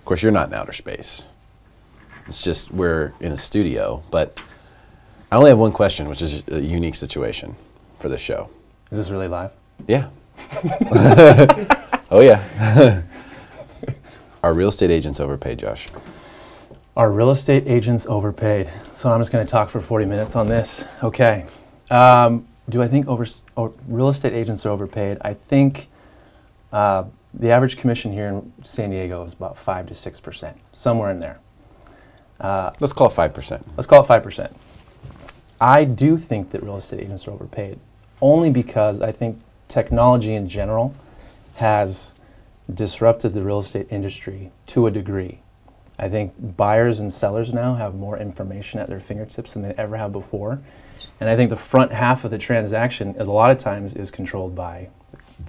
course, you're not in outer space. It's just we're in a studio. But I only have one question, which is a unique situation for the show. Is this really live? Yeah. Oh, yeah. Are real estate agents overpaid, Josh? Are real estate agents overpaid? So I'm just going to talk for 40 minutes on this. Okay. Do I think real estate agents are overpaid? I think the average commission here in San Diego is about 5 to 6%, somewhere in there. Let's call it 5%. Let's call it 5%. I do think that real estate agents are overpaid, only because I think technology in general has disrupted the real estate industry to a degree. I think buyers and sellers now have more information at their fingertips than they ever have before. And I think the front half of the transaction, a lot of times, is controlled by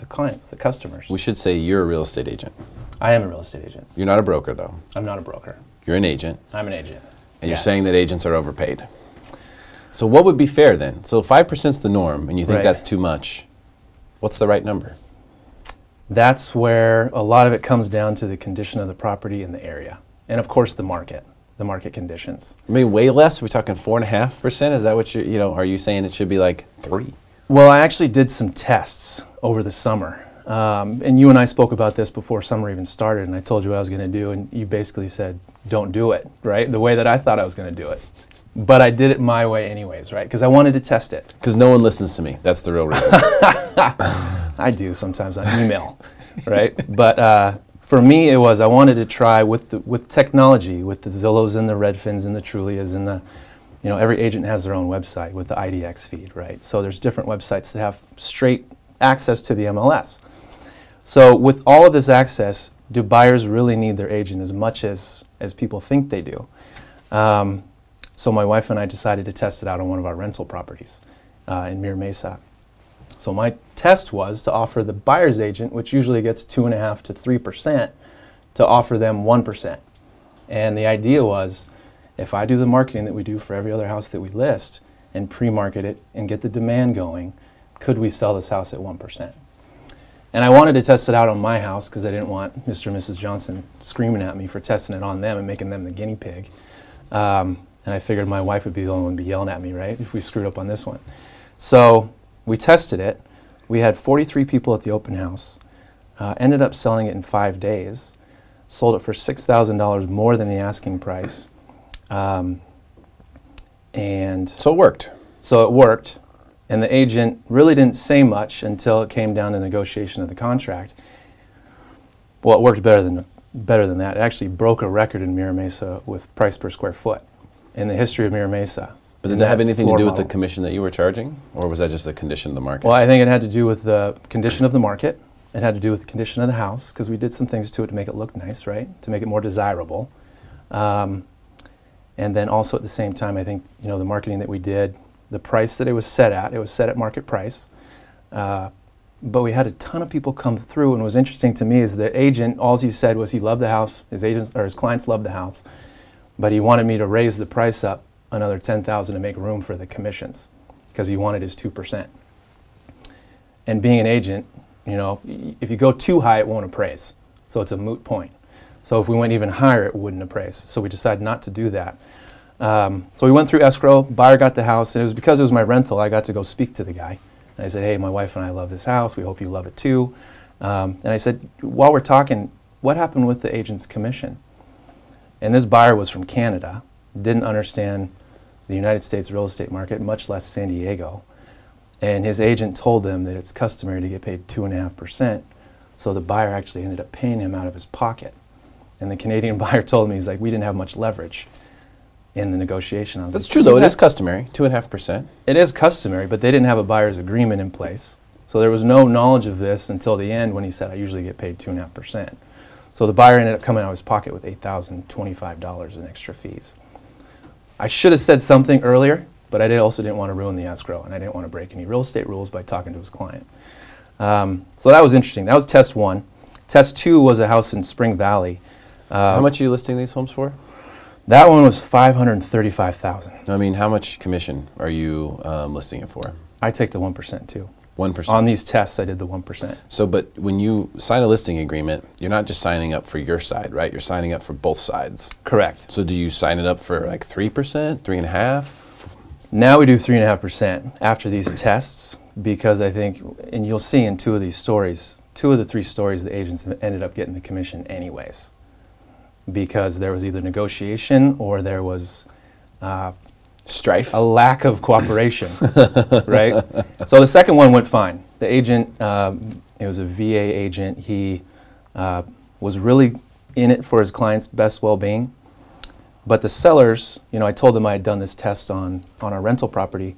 the clients, the customers. We should say you're a real estate agent. I am a real estate agent. You're not a broker, though. I'm not a broker. You're an agent. I'm an agent. And you're saying that agents are overpaid. So what would be fair then? So 5% is the norm, and you think that's too much. What's the right number? That's where a lot of it comes down to the condition of the property in the area. And of course the market conditions. I mean, way less? Are we talking 4.5%? Is that what are you saying it should be like 3? Well, I actually did some tests over the summer. And you and I spoke about this before summer even started, and I told you what I was going to do, and you basically said, don't do it, right? The way that I thought I was going to do it. But I did it my way anyways, right? Because I wanted to test it. Because no one listens to me. That's the real reason. I do sometimes on email, right? But for me, it was I wanted to try with technology, with the Zillows and the Redfins and the Trulias and the, every agent has their own website with the IDX feed, right? So there's different websites that have straight access to the MLS. So with all of this access, do buyers really need their agent as much as people think they do? So my wife and I decided to test it out on one of our rental properties in Mira Mesa. So my test was to offer the buyer's agent, which usually gets 2.5 to 3%, to offer them 1%. And the idea was, if I do the marketing that we do for every other house that we list and pre-market it and get the demand going, could we sell this house at 1%? And I wanted to test it out on my house because I didn't want Mr. and Mrs. Johnson screaming at me for testing it on them and making them the guinea pig. And I figured my wife would be the only one to be yelling at me, right, if we screwed up on this one. So we tested it. We had 43 people at the open house. Ended up selling it in 5 days. Sold it for $6,000 more than the asking price. And so it worked. So it worked. And the agent really didn't say much until it came down to negotiation of the contract. Well, it worked better than that. It actually broke a record in Mira Mesa with price per square foot in the history of Mira Mesa. But did that have anything to do with the commission that you were charging? Or was that just the condition of the market? Well, I think it had to do with the condition of the market. It had to do with the condition of the house, because we did some things to it to make it look nice, right? To make it more desirable. And then also at the same time, I think, the marketing that we did, the price that it was set at market price. But we had a ton of people come through, and what was interesting to me is the agent, all he said was he loved the house, his clients loved the house, but he wanted me to raise the price up another $10,000 to make room for the commissions, because he wanted his 2%. And being an agent, if you go too high, it won't appraise. So it's a moot point. So if we went even higher, it wouldn't appraise. So we decided not to do that. So we went through escrow, buyer got the house, and it was because it was my rental, I got to go speak to the guy. And I said, hey, my wife and I love this house, we hope you love it too. And I said, while we're talking, what happened with the agent's commission? And this buyer was from Canada, didn't understand the United States real estate market, much less San Diego. And his agent told them that it's customary to get paid 2.5%, so the buyer actually ended up paying him out of his pocket. And the Canadian buyer told me, he's like, we didn't have much leverage in the negotiation. That's true, though. It is customary, 2.5%. It is customary, but they didn't have a buyer's agreement in place. So there was no knowledge of this until the end when he said, I usually get paid 2.5%. So the buyer ended up coming out of his pocket with $8,025 in extra fees. I should have said something earlier, but I also didn't want to ruin the escrow, and I didn't want to break any real estate rules by talking to his client. So that was interesting. That was test 1. Test 2 was a house in Spring Valley. So how much are you listing these homes for? That one was $535,000. I mean, how much commission are you listing it for? I take the 1% too. 1%. On these tests, I did the 1%. So, but when you sign a listing agreement, you're not just signing up for your side, right? You're signing up for both sides. Correct. So do you sign it up for like 3%, 3.5%? Now we do 3.5% after these tests, because I think, and you'll see in two of these stories, 2 of the 3 stories, the agents ended up getting the commission anyways, because there was either negotiation or there was Strife. a lack of cooperation, right? So the second one went fine. The agent, it was a VA agent. He was really in it for his client's best well-being. But the sellers, you know, I told them I had done this test on our rental property,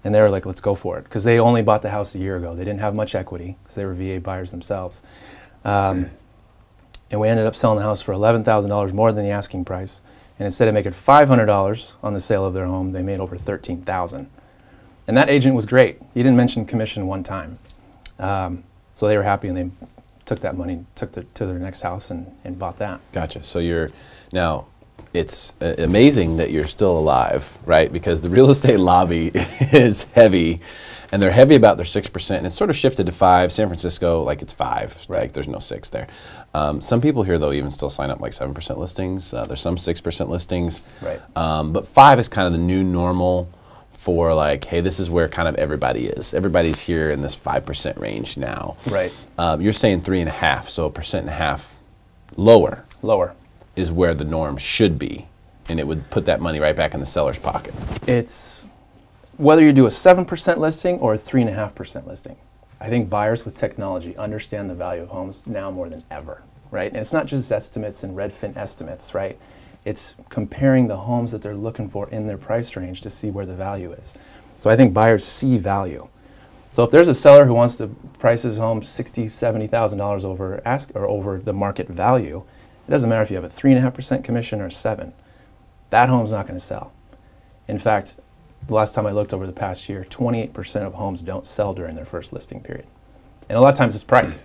and they were like, let's go for it, because they only bought the house a year ago. They didn't have much equity because they were VA buyers themselves. And we ended up selling the house for $11,000 more than the asking price. And instead of making $500 on the sale of their home, they made over $13,000. And that agent was great. He didn't mention commission one time. So they were happy, and they took that money, took it to their next house and bought that. Gotcha. So you're, now, it's amazing that you're still alive, right? Because the real estate lobby is heavy, and they're heavy about their 6%, and it's sort of shifted to 5. San Francisco, like it's 5, right? Like there's no 6 there. Some people here, though, even still sign up like 7% listings. There's some 6% listings. Right. But 5 is kind of the new normal for like, hey, this is where kind of everybody is. Everybody's here in this 5% range now. Right. You're saying 3.5, so 1.5% lower. Lower. Is where the norm should be, and it would put that money right back in the seller's pocket. It's whether you do a 7% listing or a 3.5% listing. I think buyers with technology understand the value of homes now more than ever, right? And it's not just estimates and Redfin estimates, right? It's comparing the homes that they're looking for in their price range to see where the value is. So I think buyers see value. So if there's a seller who wants to price his home $60,000, $70,000 over ask or over the market value, it doesn't matter if you have a 3.5% commission or 7. That home's not going to sell. In fact, the last time I looked over the past year, 28% of homes don't sell during their first listing period. And a lot of times it's price.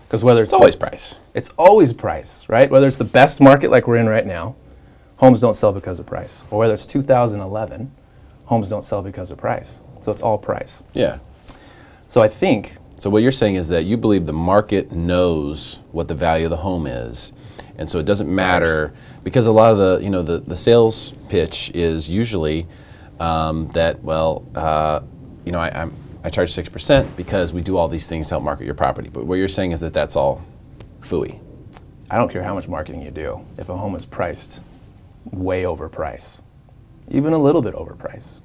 Because whether it's always price. It's always price, right? Whether it's the best market like we're in right now, homes don't sell because of price. Or whether it's 2011, homes don't sell because of price. So it's all price. Yeah. So I think... So what you're saying is that you believe the market knows what the value of the home is. And so it doesn't matter, because a lot of the, you know, the sales pitch is usually that, well, you know, I charge 6% because we do all these things to help market your property. But what you're saying is that that's all phooey. I don't care how much marketing you do. If a home is priced way overpriced, even a little bit overpriced,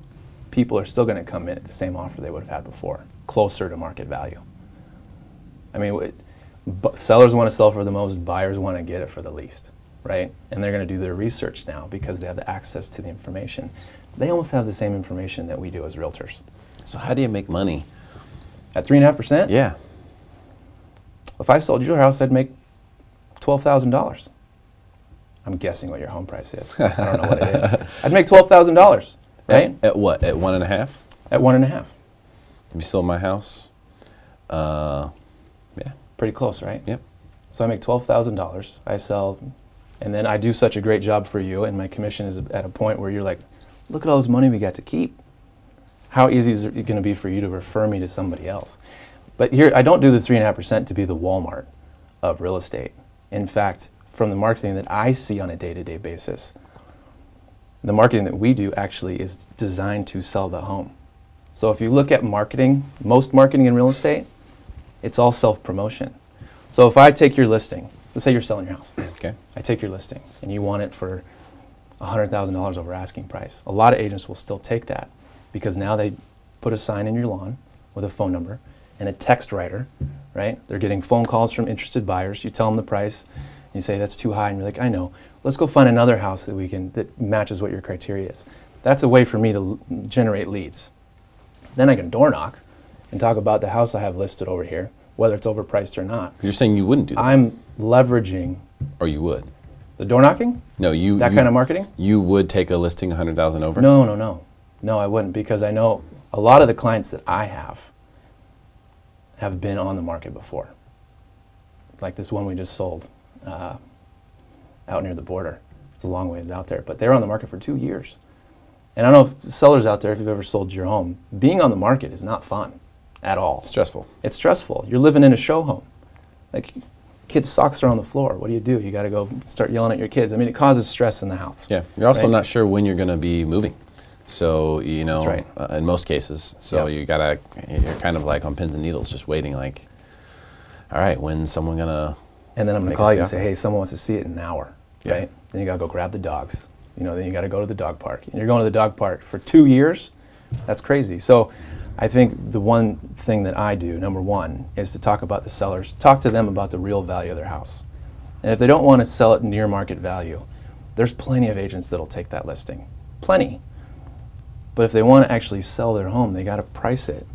people are still going to come in at the same offer they would have had before, closer to market value. I mean, sellers want to sell for the most, buyers want to get it for the least, right? And they're going to do their research now because they have the access to the information. They almost have the same information that we do as realtors. So how do you make money? At 3.5%? Yeah. If I sold your house, I'd make $12,000. I'm guessing what your home price is. I don't know what it is. I'd make $12,000, right? At what? At 1.5? At 1.5. Have you sold my house? Yeah. Pretty close, right? Yep. So I make $12,000. I sell, and then I do such a great job for you, and my commission is at a point where you're like, look at all this money we got to keep. How easy is it going to be for you to refer me to somebody else? But here, I don't do the 3.5% to be the Walmart of real estate. In fact, from the marketing that I see on a day-to-day basis, the marketing that we do actually is designed to sell the home. So if you look at marketing, most marketing in real estate, it's all self-promotion. So if I take your listing, let's say you're selling your house. Okay. I take your listing and you want it for $100,000 over asking price. A lot of agents will still take that because now they put a sign in your lawn with a phone number and a text writer, right? They're getting phone calls from interested buyers. You tell them the price. You say, that's too high. And you're like, I know. Let's go find another house that matches what your criteria is. That's a way for me to generate leads. Then I can door knock and talk about the house I have listed over here, whether it's overpriced or not. You're saying you wouldn't do that? I'm leveraging. Or you would? The door knocking? No, That kind of marketing? You would take a listing 100,000 over? No, no, no. No, I wouldn't, because I know a lot of the clients that I have been on the market before. Like this one we just sold out near the border. It's a long ways out there, but they were on the market for 2 years. And I don't know if sellers out there, if you've ever sold your home, being on the market is not fun. at all. Stressful. It's stressful. You're living in a show home. Like, kids' socks are on the floor. What do? You got to go start yelling at your kids. I mean, it causes stress in the house. Yeah. You're also right? not sure when you're going to be moving. So, you know, That's right. In most cases. So you're kind of like on pins and needles, just waiting like, all right, when's someone going to... And then I'm going to call you and say, hey, someone wants to see it in an hour, right? Then you got to go grab the dogs. You know, then you got to go to the dog park. And you're going to the dog park for 2 years? That's crazy. So I think the one thing that I do, number one, is to talk about the sellers, talk to them about the real value of their house. And if they don't want to sell it near market value, there's plenty of agents that'll take that listing. Plenty. But if they want to actually sell their home, they got to price it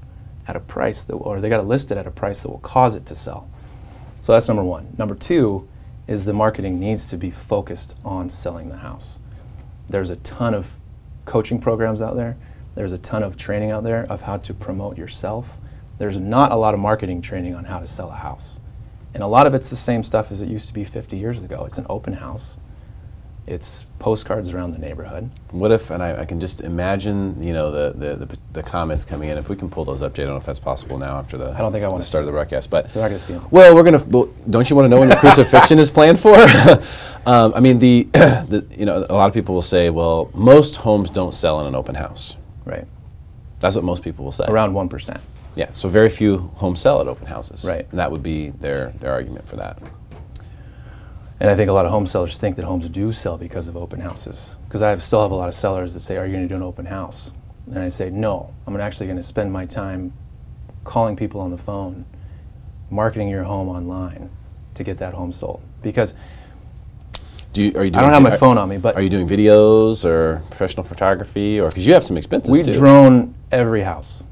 at a price that, or they got to list it at a price that will cause it to sell. So that's number one. Number two is the marketing needs to be focused on selling the house. There's a ton of coaching programs out there. There's a ton of training out there of how to promote yourself. There's not a lot of marketing training on how to sell a house. And a lot of it's the same stuff as it used to be 50 years ago. It's an open house. It's postcards around the neighborhood. What if, and I can just imagine, you know, the comments coming in. If we can pull those up, Jay, I don't know if that's possible now after the I don't think I want to start of the broadcast, but they're not going to see them. well, don't you want to know when your crucifixion is planned for? I mean, you know, a lot of people will say, well, most homes don't sell in an open house. Right. That's what most people will say. Around 1%. Yeah. So very few homes sell at open houses. Right. And that would be their argument for that. And I think a lot of home sellers think that homes do sell because of open houses. Because I still have a lot of sellers that say, are you going to do an open house? And I say, no, I'm actually going to spend my time calling people on the phone, marketing your home online to get that home sold. Because I don't have my phone on me, but... Are you doing videos or professional photography? Or because you have some expenses we too. We drone every house.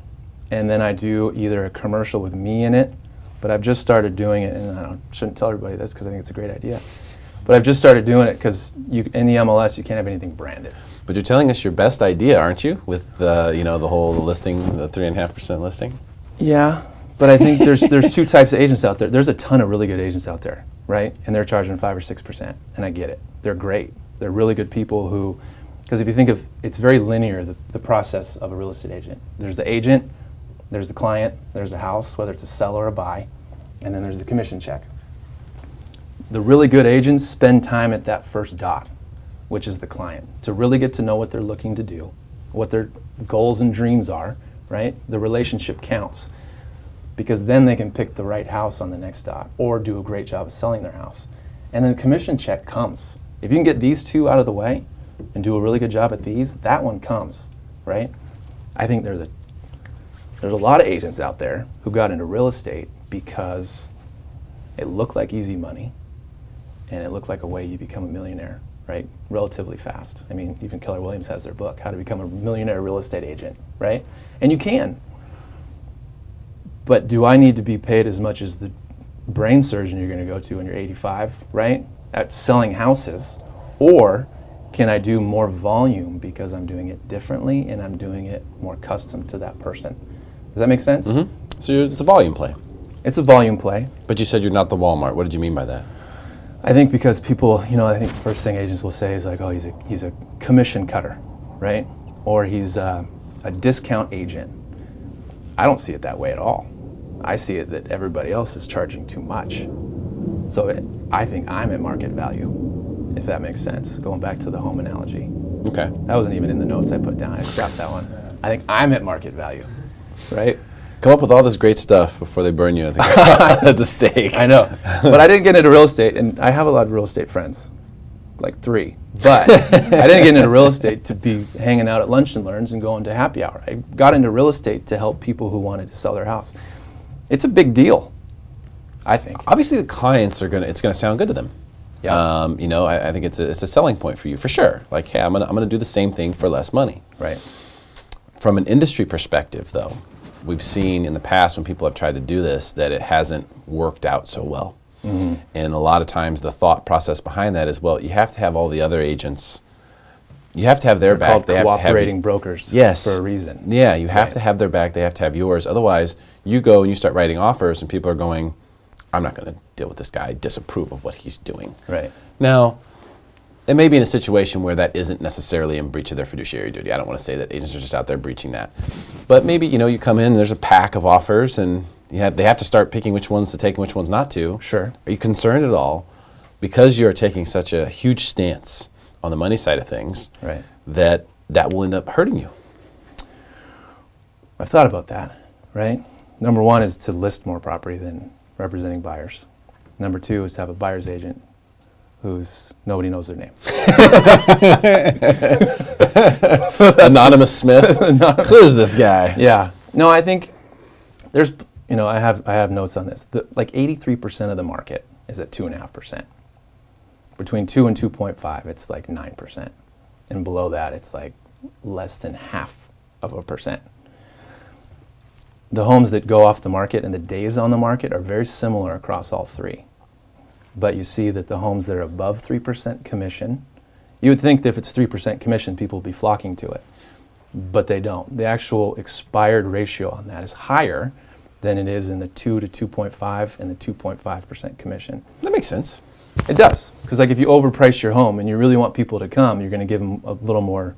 And then I do either a commercial with me in it, but I've just started doing it, and I shouldn't tell everybody this because I think it's a great idea. But I've just started doing it because in the MLS you can't have anything branded. But you're telling us your best idea, aren't you? With you know, the whole listing, the 3.5% listing. Yeah, but I think there's two types of agents out there. There's a ton of really good agents out there, right? And they're charging 5 or 6%, and I get it. They're great. They're really good people who, because if you think of, it's very linear, the process of a real estate agent. There's the agent, there's the client, there's the house, whether it's a sell or a buy, and then there's the commission check. The really good agents spend time at that first dot, which is the client, to really get to know what they're looking to do, what their goals and dreams are, right? The relationship counts, because then they can pick the right house on the next dot or do a great job of selling their house. And then the commission check comes. If you can get these two out of the way and do a really good job at these, that one comes, right? I think there's a lot of agents out there who got into real estate because it looked like easy money and it looked like a way you become a millionaire, right? Relatively fast. I mean, even Keller Williams has their book, How to Become a Millionaire Real Estate Agent, right? And you can. But do I need to be paid as much as the brain surgeon you're going to go to when you're 85, right? At selling houses? Or can I do more volume because I'm doing it differently and I'm doing it more custom to that person? Does that make sense? Mm-hmm. So it's a volume play. It's a volume play. But you said you're not the Walmart. What did you mean by that? I think because people, you know, I think the first thing agents will say is like, oh, he's a commission cutter, right? Or he's a discount agent. I don't see it that way at all. I see it that everybody else is charging too much. So I think I'm at market value, if that makes sense. Going back to the home analogy. Okay. That wasn't even in the notes I put down. I scrapped that one. I think I'm at market value, right? Come up with all this great stuff before they burn you at the stake. I know. But I didn't get into real estate, and I have a lot of real estate friends, like 3. But I didn't get into real estate to be hanging out at lunch and learns and going to happy hour. I got into real estate to help people who wanted to sell their house. It's a big deal, I think. Obviously, the clients are it's gonna sound good to them. Yeah. You know, I think it's a selling point for you for sure. Like, hey, I'm gonna do the same thing for less money. Right. From an industry perspective, though, we've seen in the past when people have tried to do this that it hasn't worked out so well. Mm-hmm. And a lot of times the thought process behind that is, well, you have to have all the other agents, you have to have their back. They have cooperating brokers. Yes. For a reason. Yeah, you have to have their back, they have to have yours. Otherwise, you go and you start writing offers and people are going, I'm not going to deal with this guy, I disapprove of what he's doing. Right. Now, They may be in a situation where that isn't necessarily in breach of their fiduciary duty. I don't want to say that agents are just out there breaching that. But maybe, you come in and there's a pack of offers and they have to start picking which ones to take and which ones not to. Sure. Are you concerned at all, because you're taking such a huge stance on the money side of things, right, that will end up hurting you? I've thought about that, right? Number one is to list more property than representing buyers. Number two is to have a buyer's agent nobody knows their name. Anonymous Smith. Who is this guy? Yeah. No, I think there's, I have notes on this. Like 83% of the market is at 2.5%. Between 2 and 2.5, it's like 9%. And below that, it's like less than 0.5%. The homes that go off the market and the days on the market are very similar across all three. But you see that the homes that are above 3% commission, you would think that if it's 3% commission, people would be flocking to it. But they don't. The actual expired ratio on that is higher than it is in the 2 to 2.5 and the 2.5% commission. That makes sense. It does. Because like if you overprice your home and you really want people to come, you're going to give them a little more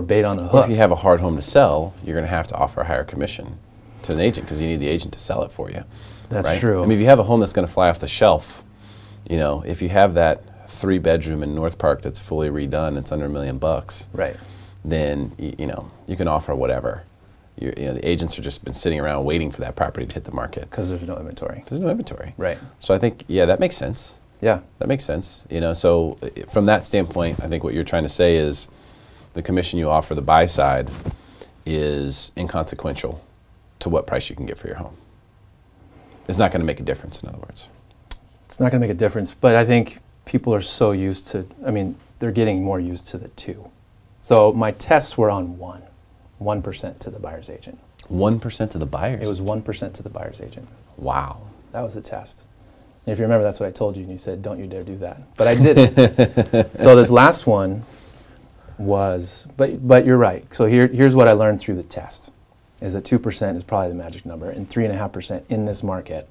bait on the hook. Well, if you have a hard home to sell, you're going to have to offer a higher commission to an agent because you need the agent to sell it for you. That's right? true. I mean, if you have a home that's going to fly off the shelf, if you have that 3-bedroom in North Park that's fully redone, it's under $1 million, right? Then you can offer whatever. The agents are just been sitting around waiting for that property to hit the market because there's no inventory. Because there's no inventory, right? So I think that makes sense. Yeah, that makes sense. So from that standpoint, I think what you're trying to say is the commission you offer the buy side is inconsequential to what price you can get for your home. It's not going to make a difference, in other words. It's not going to make a difference, but I think people are so used to, they're getting more used to the 2. So my tests were on 1% to the buyer's agent. 1% to the buyer's? It was 1% to the buyer's agent. Wow. That was the test. And if you remember, that's what I told you, and you said, don't you dare do that. But I didn't. So this last one was, but you're right. So here's what I learned through the test, is that 2% is probably the magic number, and 3.5% in this market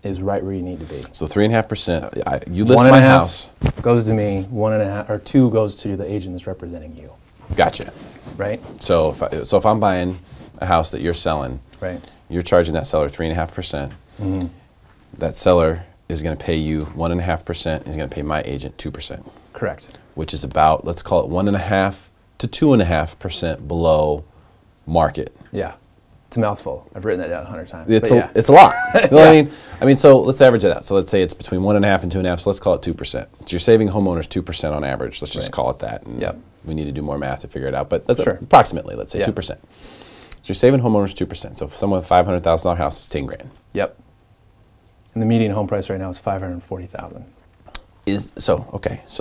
is right where you need to be. So 3.5%, you list my house. Goes to me, 1.5, or 2 goes to the agent that's representing you. Gotcha. Right? So if I'm buying a house that you're selling, right, you're charging that seller 3.5%. Mm-hmm. That seller is going to pay you 1.5%. He's going to pay my agent 2%. Correct. Which is about, let's call it 1.5 to 2.5% below market. Yeah. It's a mouthful. I've written that down 100 times. It's a lot. You know what I mean? So let's average it out. So let's say it's between 1.5 and 2.5. So let's call it 2%. So you're saving homeowners 2% on average. Let's just call it that. And we need to do more math to figure it out. But that's approximately, let's say 2%. So you're saving homeowners 2%. So if someone with $500,000 house is $10,000. Yep. And the median home price right now is $540,000. So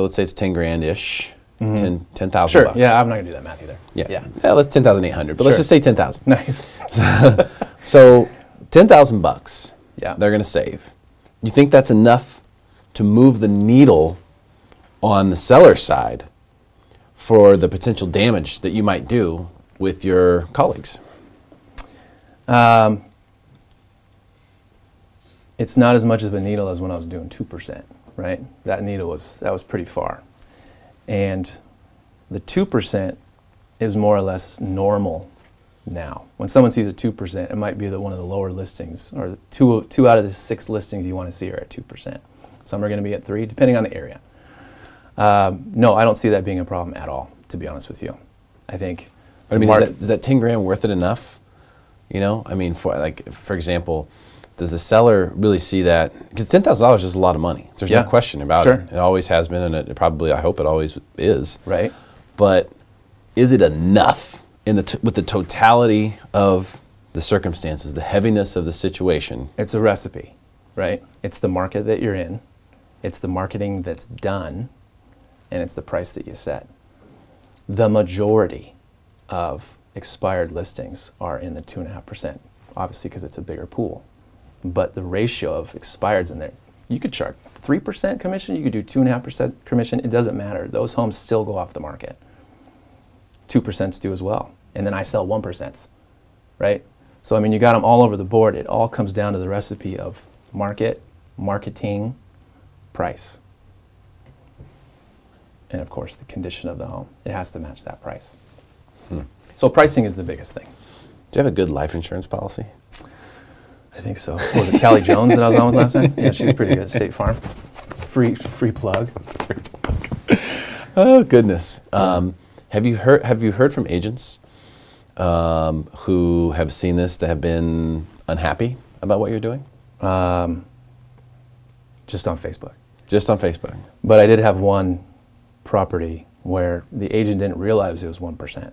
let's say it's $10,000-ish. Mm-hmm. 10,000 sure. bucks. Yeah, I'm not gonna do that math either. Yeah, that's 10,800. But let's just say 10,000. Nice. So 10,000 bucks. Yeah. They're gonna save. You think that's enough to move the needle on the seller side for the potential damage that you might do with your colleagues? It's not as much of a needle as when I was doing 2%, right? That needle was pretty far. And the 2% is more or less normal now. When someone sees a 2%, it might be one of the lower listings, or two out of the 6 listings you want to see are at 2%. Some are going to be at 3, depending on the area. No, I don't see that being a problem at all, to be honest with you. I think. But is that $10,000 worth it enough? For example, does the seller really see that? Because $10,000 is a lot of money. There's no question about it. It always has been, and it probably, I hope it always is. Right. But is it enough with the totality of the circumstances, the heaviness of the situation? It's a recipe, right? It's the market that you're in. It's the marketing that's done, and it's the price that you set. The majority of expired listings are in the 2.5%, obviously because it's a bigger pool. But the ratio of expireds in there, you could charge 3% commission, you could do 2.5% commission, it doesn't matter. Those homes still go off the market. 2% do as well. And then I sell 1%, right? So you got them all over the board. It all comes down to the recipe of market, marketing, price. and of course the condition of the home. It has to match that price. So pricing is the biggest thing. Do you have a good life insurance policy? I think so. Was it Callie Jones that I was on with last time? Yeah, she's pretty good at State Farm. Free plug. Oh goodness. Have you heard from agents who have seen this that have been unhappy about what you're doing? Just on Facebook. Just on Facebook. But I did have one property where the agent didn't realize it was 1%.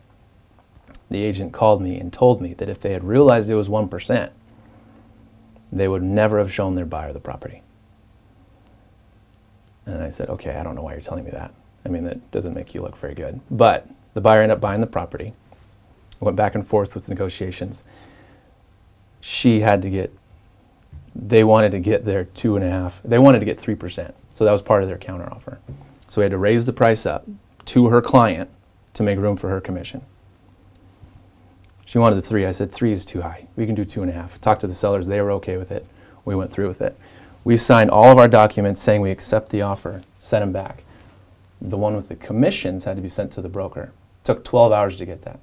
The agent called me and told me that if they had realized it was 1%, they would never have shown their buyer the property. And I said, okay, I don't know why you're telling me that. I mean, that doesn't make you look very good. But the buyer ended up buying the property. Went back and forth with negotiations. She had to get, they wanted to get their 2.5, they wanted to get 3%. So that was part of their counteroffer. So we had to raise the price up to her client to make room for her commission. She wanted the 3. I said 3 is too high. We can do 2.5. Talked to the sellers. They were okay with it. We went through with it. We signed all of our documents saying we accept the offer, sent them back. The one with the commissions had to be sent to the broker. Took 12 hours to get that.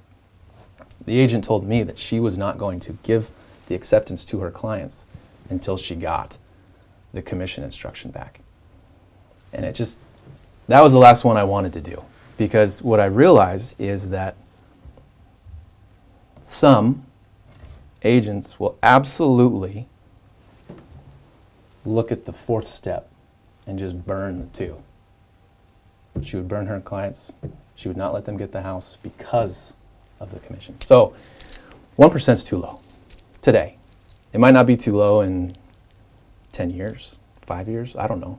The agent told me that she was not going to give the acceptance to her clients until she got the commission instruction back. And it just, that was the last one I wanted to do. Because what I realized is that some agents will absolutely look at the 4th step and just burn the 2. She would burn her clients. She would not let them get the house because of the commission. So 1% is too low today. It might not be too low in 10 years, 5 years, I don't know.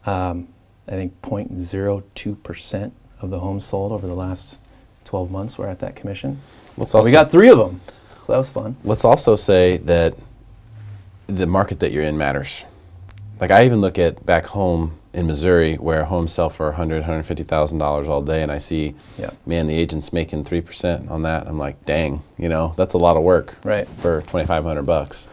I think 0.02% of the homes sold over the last 12 months were at that commission. We got 3 of them, so that was fun. Let's also say that the market that you're in matters. Like I even look at back home in Missouri where homes sell for $100,000, $150,000 all day, and I see, man, the agent's making 3% on that. I'm like, dang, you know, that's a lot of work for $2,500.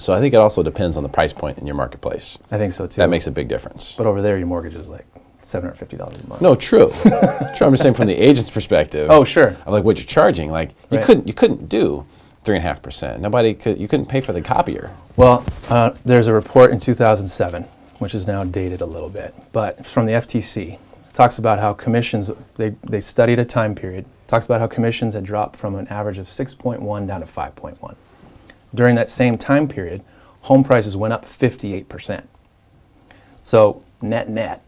So I think it also depends on the price point in your marketplace. I think so too. That makes a big difference. But over there, your mortgage is like $750 a month. No, true. True. I'm just saying from the agent's perspective. Oh, sure. Of like what you're charging. Like you couldn't do 3.5%. Nobody could. You couldn't pay for the copier. Well, there's a report in 2007, which is now dated a little bit, but from the FTC. It talks about how commissions. They studied a time period. Talks about how commissions had dropped from an average of 6.1 down to 5.1. During that same time period, home prices went up 58%. So net,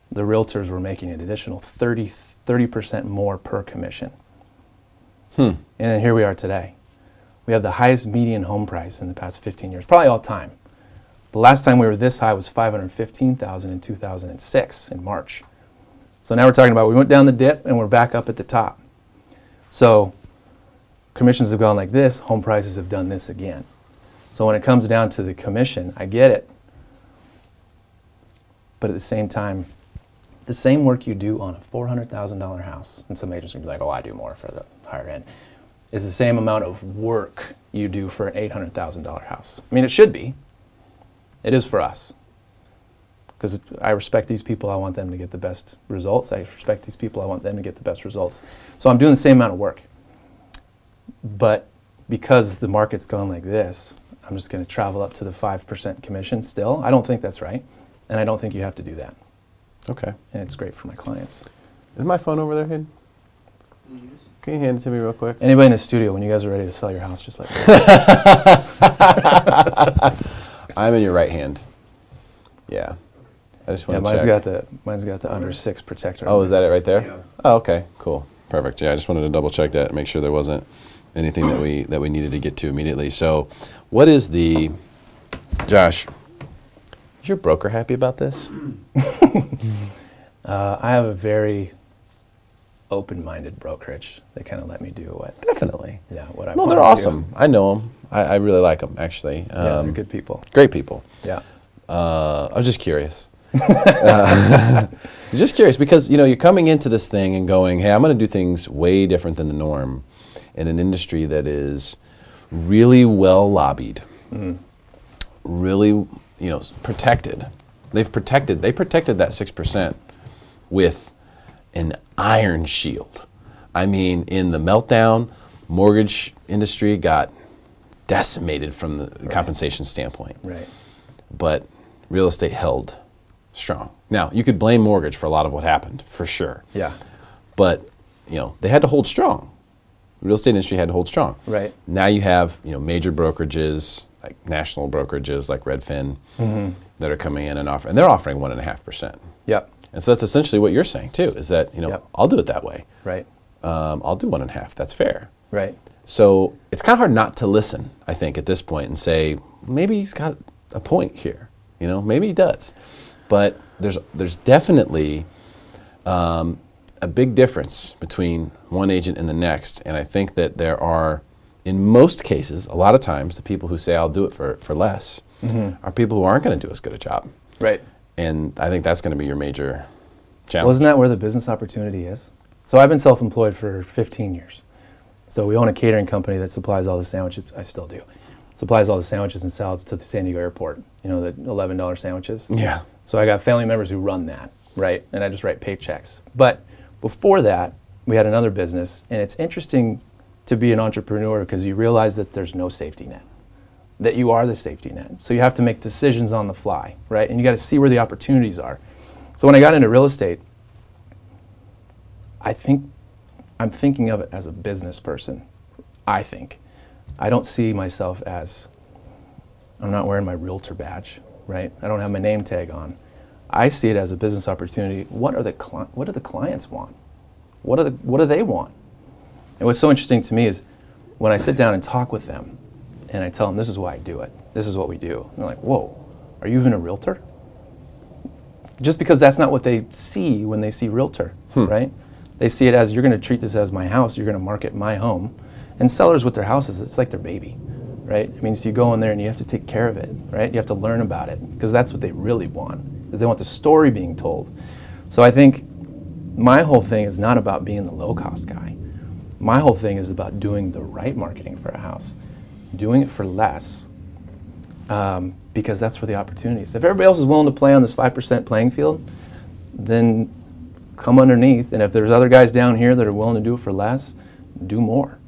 the realtors were making an additional 30% more per commission. And then here we are today. We have the highest median home price in the past 15 years, probably all time. The last time we were this high was $515,000 in 2006 in March. So now we're talking about we went down the dip and we're back up at the top. So commissions have gone like this, home prices have done this again. So when it comes down to the commission, I get it. But at the same time, the same work you do on a $400,000 house, and some agents will be like, oh, I do more for the higher end, is the same amount of work you do for an $800,000 house. I mean, it should be. It is for us. Because I respect these people, I want them to get the best results. I respect these people, I want them to get the best results. So I'm doing the same amount of work. But because the market's gone like this, I'm just going to travel up to the 5% commission still. I don't think that's right. And I don't think you have to do that. Okay. And it's great for my clients. Is my phone over there, Hayden? Can you hand it to me real quick? Anybody in the studio, when you guys are ready to sell your house, just let me know. I'm in your right hand. Yeah. I just want to check. Mine's got the under 6 protector. Oh, is that it right there? Yeah. Oh, okay. Cool. Perfect. Yeah, I just wanted to double check that and make sure there wasn't anything that we needed to get to immediately. So, what is the Josh? Is your broker happy about this? I have a very open-minded brokerage. They kind of let me do what. Definitely. Yeah. What I. No, they're awesome. I know them. I really like them actually. Yeah, they're good people. Great people. Yeah. I was just curious. Just curious because you're coming into this thing and going, hey, I'm going to do things way different than the norm in an industry that is really well lobbied, really protected. They protected that 6% with an iron shield. I mean, in the meltdown, mortgage industry got decimated from the compensation standpoint. Right. But real estate held strong. Now, you could blame mortgage for a lot of what happened, for sure. Yeah. But, they had to hold strong. The real estate industry had to hold strong. Right. Now you have, major brokerages, like national brokerages like Redfin, that are coming in and offering, and they're offering 1.5%. Yep. And so that's essentially what you're saying too, is that, I'll do it that way. Right. I'll do 1.5, that's fair. Right. So it's kind of hard not to listen, I think, at this point and say, maybe he's got a point here. Maybe he does. But there's definitely a big difference between one agent and the next, and I think that there are, in most cases, a lot of times, the people who say I'll do it for less are people who aren't going to do as good a job. Right. And I think that's going to be your major challenge. Well, isn't that where the business opportunity is? So I've been self-employed for 15 years. So we own a catering company that supplies all the sandwiches. I still do. Supplies all the sandwiches and salads to the San Diego airport. The $11 sandwiches. Yeah. So I got family members who run that, right? And I just write paychecks. But before that, we had another business, and it's interesting to be an entrepreneur because you realize that there's no safety net, that you are the safety net. So you have to make decisions on the fly, right? And you got to see where the opportunities are. So when I got into real estate, I'm thinking of it as a business person. I don't see myself as, I'm not wearing my realtor badge, right? I don't have my name tag on. I see it as a business opportunity. What do the clients want? What do they want? And what's so interesting to me is when I sit down and talk with them and I tell them this is why I do it, this is what we do, and they're like, whoa, are you even a realtor? Just because that's not what they see when they see realtor, right? They see it as, you're going to treat this as my house, you're going to market my home. And sellers with their houses, it's like their baby, right? It means you go in there and you have to take care of it, right? You have to learn about it because that's what they really want, is they want the story being told. So I think my whole thing is not about being the low-cost guy. My whole thing is about doing the right marketing for a house, doing it for less, because that's where the opportunity is. If everybody else is willing to play on this 5% playing field, then come underneath, and if there's other guys down here that are willing to do it for less, do more.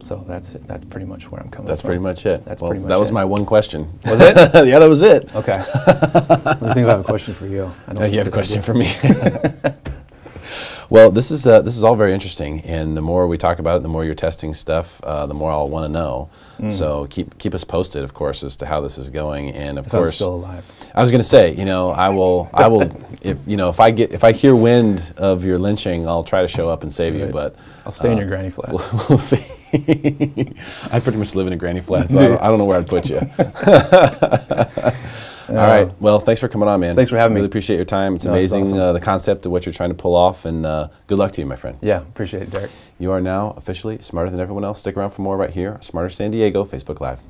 So that's it. That's pretty much where I'm coming from. That's pretty much it. That's well, pretty much that was it. my one question. Was it? Yeah, that was it. Okay. I think I have a question for you. You have a question for me. Well, this is all very interesting, and the more we talk about it, the more you're testing stuff, the more I'll want to know. So keep us posted, of course, as to how this is going, and of course, I'm still alive. I was going to say, I will, if I hear wind of your lynching, I'll try to show up and save you. But I'll stay in your granny flat. We'll see. I pretty much live in a granny flat, so I don't know where I'd put you. All right. Well, thanks for coming on, man. Thanks for having me. Really appreciate your time. It's amazing, awesome. the concept of what you're trying to pull off, and good luck to you, my friend. Yeah, appreciate it, Derek. You are now officially smarter than everyone else. Stick around for more right here, Smarter San Diego, Facebook Live.